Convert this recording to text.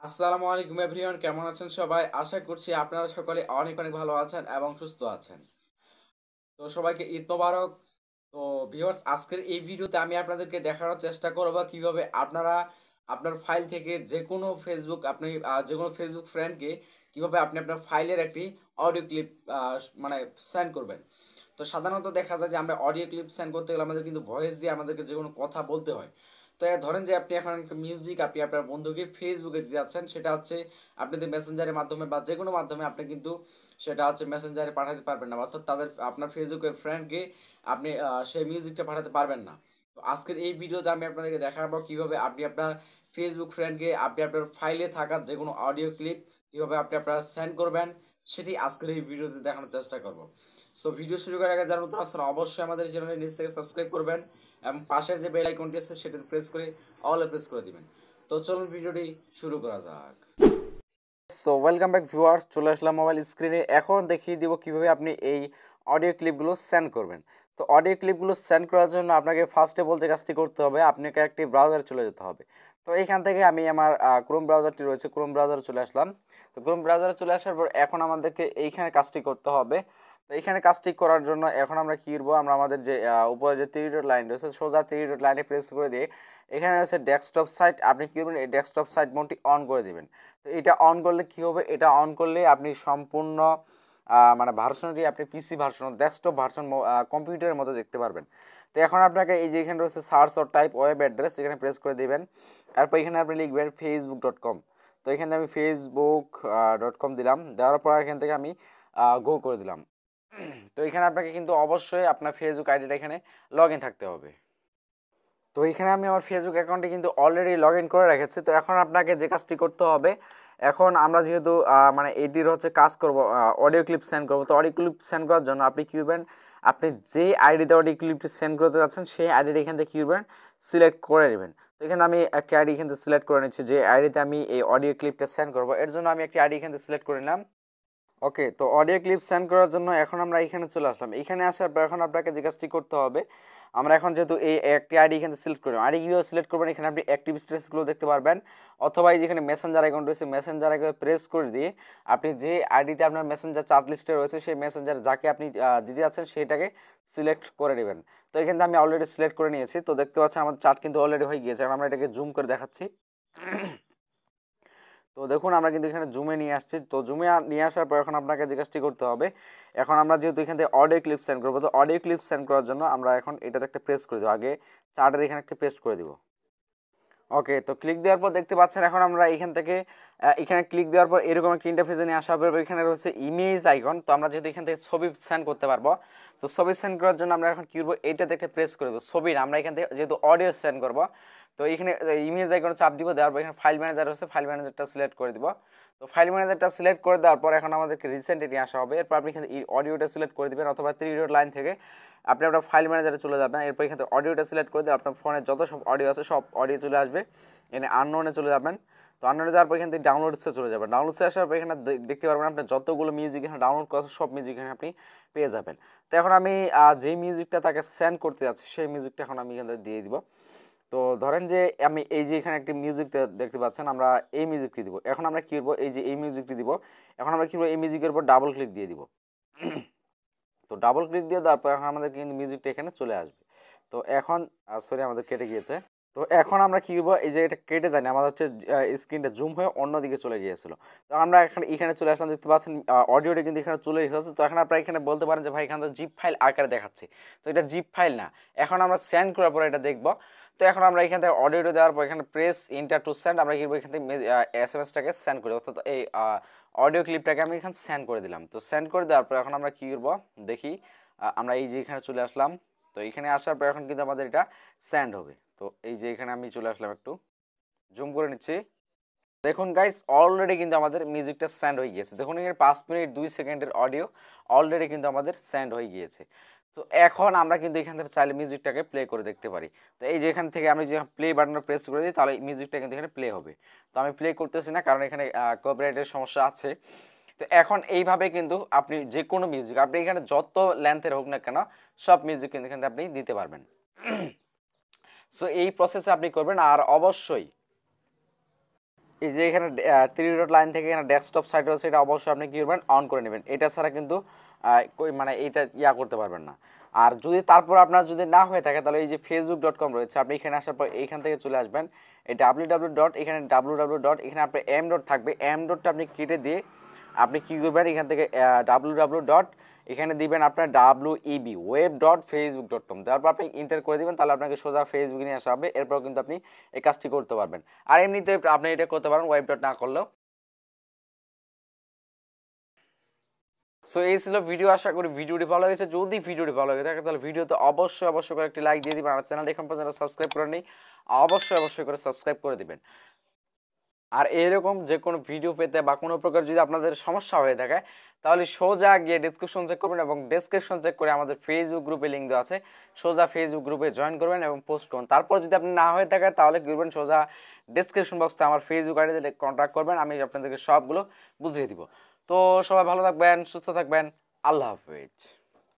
আসসালামু আলাইকুম এভরিওয়ান, কেমন আছেন সবাই? আশা করছি আপনারা সকলে অনেক অনেক ভালো আছেন এবং সুস্থ আছেন। তো সবাইকে ঈদ মোবারক। তো ভিউয়ার্স, আজকের এই ভিডিওতে আমি আপনাদেরকে দেখানোর চেষ্টা করব কিভাবে আপনারা আপনার ফাইল থেকে যে কোনো ফেসবুক ফ্রেন্ডকে কিভাবে আপনি আপনার ফাইলের একটি অডিও ক্লিপ মানে সেন্ড করবেন। তো সাধারণত দেখা যায় যে আমরা অডিও ক্লিপ সেন্ড করতে গেলে আমাদের কিন্তু ভয়েস দিয়ে আমাদেরকে যে কোনো কথা বলতে হয়। তো ধরেন যে আপনি এখন একটা মিউজিক আপনি আপনার বন্ধুকে ফেসবুকে দিতে যাচ্ছেন, সেটা হচ্ছে আপনি যদি মেসেঞ্জারের মাধ্যমে বা যে কোনো মাধ্যমে আপনি কিন্তু সেটা হচ্ছে মেসেঞ্জারে পাঠাতে পারবেন না, অর্থাৎ আপনার ফেসবুকের ফ্রেন্ডকে আপনি সেই মিউজিকটা পাঠাতে পারবেন না। তো আজকের এই ভিডিওতে আমি আপনাদেরকে দেখাবো কিভাবে আপনি আপনার ফেসবুক ফ্রেন্ডকে আপনি আপনার ফাইলে থাকা যে কোনো অডিও ক্লিপ কিভাবে আপনি আপনারা সেন্ড করবেন, সেটি আজকের এই ভিডিওতে দেখানোর চেষ্টা করব। সো ভিডিও শুরু করার আগে যারা নতুন আসলে অবশ্যই আমাদের চ্যানেলের নিচ থেকে সাবস্ক্রাইব করবেন এবং পাশের যে বেল আইকনটি আছে সেটাতে প্রেস করে অলে প্রেস করে দিবেন। তো চলুন ভিডিওটি শুরু করা যাক। সো ওয়েলকাম ব্যাক ভিউয়ার্স, চলে আসলাম মোবাইল স্ক্রিনে। এখন দেখিয়ে দিব কিভাবে আপনি এই অডিও ক্লিপগুলো সেন্ড করবেন। তো অডিও ক্লিপগুলো সেন্ড করার জন্য আপনাকে ফার্স্টে যে কাজটি করতে হবে, আপনাকে একটি ব্রাউজারে চলে যেতে হবে। তো এইখান থেকে আমি আমার ক্রোম ব্রাউজারটি রয়েছে, ক্রোম ব্রাউজারে চলে আসলাম। তো ক্রোম ব্রাউজারে চলে আসার পর এখন আমাদেরকে এইখানে কাজটি করতে হবে। তো এইখানে কাজটি করার জন্য এখন আমরা কী করবো, আমরা আমাদের যে উপরে যে 3 ডট লাইন রয়েছে, সোজা 3 ডট লাইনে প্রেস করে দিয়ে এখানে আছে ডেস্কটপ সাইট, আপনি কী করবেন, এই ডেস্কটপ সাইট মোডটি অন করে দেবেন। তো এটা অন করলে কী হবে, এটা অন করলে আপনি সম্পূর্ণ মানে ভার্সনটি আপনি পিসি ভার্সন, ডেস্কটপ ভার্সন কম্পিউটারের মতো দেখতে পারবেন। তো এখন আপনাকে এই যে এখানে রয়েছে search or type web address, এখানে প্রেস করে দেবেন। তারপর এখানে আপনি লিখবেন facebook.com। তো এখানে আমি facebook.com দিলাম, দেওয়ার পর এখান থেকে আমি গো করে দিলাম। তো এখানে আপনাকে কিন্তু অবশ্যই আপনার ফেসবুক আইডিটা এখানে লগ ইন থাকতে হবে। তো এখানে আমি আমার ফেসবুক অ্যাকাউন্টে কিন্তু অলরেডি লগ ইন করে রেখেছি। তো এখন আপনাকে যে কাজটি করতে হবে, এখন আমরা যেহেতু মানে এটির হচ্ছে কাজ করব, অডিও ক্লিপ সেন্ড করবো। তো অডিও ক্লিপ সেন্ড করার জন্য আপনি কী করবেন, আপনি যেই আইডিতে অডিও ক্লিপটি সেন্ড করতে যাচ্ছেন সেই আইডিটা এখান থেকে কী করবেন, সিলেক্ট করে নেবেন। তো এখানে আমি একটা আইডি এখান থেকে সিলেক্ট করে নিচ্ছি, যে আইডিতে আমি এই অডিও ক্লিপটা সেন্ড করবো। এর জন্য আমি একটি আইডি এখান থেকে সিলেক্ট করে নিলাম। ওকে, তো অডিও ক্লিপ সেন্ড করার জন্য এখন আমরা এখানে চলে আসলাম। এখানে আসার পর এখন আপনাকে যে কাজটি করতে হবে, আমরা এখন যেহেতু এই একটি আইডি এখানে সিলেক্ট করলাম, আইডি কীভাবে সিলেক্ট করবেন, এখানে আপনি অ্যাক্টিভ স্ট্যাটাসগুলো দেখতে পারবেন, অথবা এই যেখানে মেসেঞ্জার অ্যাকাউন্ট রয়েছে, মেসেঞ্জার অ্যাকাউন্টে প্রেস করে দিয়ে আপনি যে আইডিতে আপনার মেসেঞ্জার চার্ট লিস্টে রয়েছে সেই মেসেঞ্জার যাকে আপনি দিতে যাচ্ছেন সেটাকে সিলেক্ট করে নেবেন। তো এখানে আমি অলরেডি সিলেক্ট করে নিয়েছি। তো দেখতে পাচ্ছেন আমাদের চার্ট কিন্তু অলরেডি হয়ে গিয়েছে। আমরা এটাকে জুম করে দেখাচ্ছি। তো দেখুন আমরা কিন্তু এখানে জুমে নিয়ে আসছি। তো জুমে নিয়ে আসার পর এখন আপনাকে যে কাজটি করতে হবে, এখন আমরা যেহেতু এখান থেকে অডিও ক্লিপ সেন্ড করবো, তো অডিও ক্লিপ সেন্ড করার জন্য আমরা এখন এটাতে একটা প্রেস করে দেবো, আগে চার্টের এখানে একটা পেস্ট করে দিব। ওকে, তো ক্লিক দেওয়ার পর দেখতে পাচ্ছেন এখন আমরা এখান থেকে এখানে ক্লিক দেওয়ার পর এরকম একটা ইন্টারফেসে নিয়ে আসার পর এখানে রয়েছে ইমেজ আইকন। তো আমরা যেহেতু এখান থেকে ছবি সেন্ড করতে পারবো, তো ছবি সেন্ড করার জন্য আমরা এখন কী করবো, এইটাতে একটা প্রেস করে দেবো। ছবির আমরা এখান থেকে যেহেতু অডিও সেন্ড করবো, তো এখানে ইমেজ আইকনে চাপ দিব, দেওয়ার পর এখানে ফাইল ম্যানেজার রয়েছে, ফাইল ম্যানেজারটা সিলেক্ট করে দিব। তো ফাইল ম্যানেজারটা সিলেক্ট করে দেওয়ার পর এখন আমাদেরকে রিসেন্টে নিয়ে আসা হবে। এরপর আপনি এখানে অডিওটা সিলেক্ট করে দেবেন, অথবা 3 ডট লাইন থেকে আপনি আপনার ফাইল ম্যানেজারে চলে যাবেন। এরপর এখান থেকে অডিওটা সিলেক্ট করে দিয়ে আপনার ফোনে যত সব অডিও আছে সব অডিও চলে আসবে। এখানে আননোনে চলে যাবেন। তো আননোনে যাওয়ার পর এখান থেকে ডাউনলোডসে চলে যাবেন। ডাউনলোডসে আসার পর এখানে দেখতে পারবেন আপনার যতগুলো মিউজিক এখানে ডাউনলোড করা সব মিউজিক এখানে আপনি পেয়ে যাবেন। তো এখন আমি যে মিউজিকটা তাকে সেন্ড করতে যাচ্ছি সেই মিউজিকটা এখন আমি এখান থেকে দিয়ে দিব। তো ধরেন যে আমি এই যে এখানে একটি মিউজিক দেখতে পাচ্ছেন, আমরা এই মিউজিকটি দিব। এখন আমরা কী করবো, এই যে এই মিউজিকটি দিব, এখন আমরা কী করবো, এই মিউজিকের উপর ডাবল ক্লিক দিয়ে দিব। তো ডাবল ক্লিক দিয়ে দেওয়ার পর এখন আমাদের কিন্তু মিউজিকটা এখানে চলে আসবে। তো এখন সরি, আমাদের কেটে গিয়েছে। তো এখন আমরা কী করবো, এই যে এটা কেটে যায়নি, আমাদের হচ্ছে স্ক্রিনটা জুম হয়ে অন্যদিকে চলে গিয়েছিল। তো আমরা এখানে চলে আসলাম, দেখতে পাচ্ছেন অডিওটা কিন্তু এখানে চলে এসেছে। তো এখন আপনারা এখানে বলতে পারেন যে ভাই এখানে তো জিপ ফাইল আকারে দেখাচ্ছে। তো এটা জিপ ফাইল না, এখন আমরা সেন্ড করার পর এটা দেখবো। তো এখন আমরা এখান থেকে অডিওটা দেওয়ার পর এখানে প্রেস ইন্টার টু সেন্ড, আমরা কী করবো, এখান থেকে এসএমএসটাকে সেন্ড করি, অর্থাৎ এই অডিও ক্লিপটাকে আমি এখানে সেন্ড করে দিলাম। তো সেন্ড করে দেওয়ার পর এখন আমরা কী করবো দেখি, আমরা এই যে এখানে চলে আসলাম। তো এখানে আসার পর এখন কিন্তু আমাদের এটা সেন্ড হবে। তো এই যে এখানে আমি চলে আসলাম, একটু জুম করে নিচ্ছি। দেখুন গাইস, অলরেডি কিন্তু আমাদের মিউজিকটা সেন্ড হয়ে গিয়েছে। দেখুন এর 5 মিনিট 2 সেকেন্ডের অডিও অলরেডি কিন্তু আমাদের সেন্ড হয়ে গিয়েছে। তো এখন আমরা কিন্তু এখান থেকে চাইলে মিউজিকটাকে প্লে করে দেখতে পারি। তো এই যে এখান থেকে আমি যে প্লে বাটনটা প্রেস করে দিই, তাহলে মিউজিকটা কিন্তু এখানে প্লে হবে। তো আমি প্লে করতেছি না, কারণ এখানে কপিরাইটের সমস্যা আছে। তো এখন এইভাবে কিন্তু আপনি যে কোনো মিউজিক, আপনি এখানে যত লেন্থের হোক না কেন, সব মিউজিক কিন্তু এখানে আপনি দিতে পারবেন। সো এই প্রসেসে আপনি করবেন। আর অবশ্যই এই যে এখানে 3 ডট লাইন থেকে এখানে ডেস্কটপ সাইট রয়েছে, এটা অবশ্যই আপনি কী করবেন, অন করে নেবেন। এটা ছাড়া কিন্তু মানে এইটা করতে পারবেন না। আর যদি তারপর আপনার যদি না হয়ে থাকে তাহলে এই যে facebook.com রয়েছে, আপনি এখানে আসার পর এইখান থেকে চলে আসবেন এই www ডট, এখানে www ডট, এখানে আপনার এম ডট থাকবে, এম ডটটা আপনি কেটে দিয়ে আপনি কী করবেন, এখান থেকে www ডট এখানে দিবেন আপনার web.facebook.com, তারপর আপনি ইন্টার করে দিবেন, তাহলে আপনাকে সোজা ফেসবুকে নিয়ে আসা হবে। এরপর কিন্তু আপনি এই কাজটি করতে পারবেন। আর এমনিতে আপনি এটা করতে পারেন ওয়েব ডট না করলেও। সো এই ছিল ভিডিও, আশা করি ভিডিওটি ভালো লেগেছে। যদি ভিডিওটি ভালো লাগে থাকে তাহলে ভিডিওতে অবশ্যই করে একটি লাইক দিয়ে দিবেন। আমার চ্যানেল এখন পর্যন্ত সাবস্ক্রাইব করে নেই, অবশ্যই করে সাবস্ক্রাইব করে দিবেন। আর এরকম যে কোনো ভিডিও পেতে বা কোনো প্রকার যদি আপনাদের সমস্যা হয়ে থাকে তাহলে সোজা গিয়ে ডেসক্রিপশন চেক করবেন, এবং ডেসক্রিপশন চেক করে আমাদের ফেসবুক গ্রুপে লিঙ্ক দেওয়া আছে, সোজা ফেসবুক গ্রুপে জয়েন করবেন এবং পোস্ট করুন। তারপর যদি আপনি না হয়ে থাকে তাহলে কী করবেন, সোজা ডেসক্রিপশন বক্সে আমার ফেসবুক আইডিতে কন্ট্যাক্ট করবেন, আমি আপনাদেরকে সবগুলো বুঝিয়ে দিব। তো সবাই ভালো থাকবেন, সুস্থ থাকবেন, আল্লাহ হাফেজ।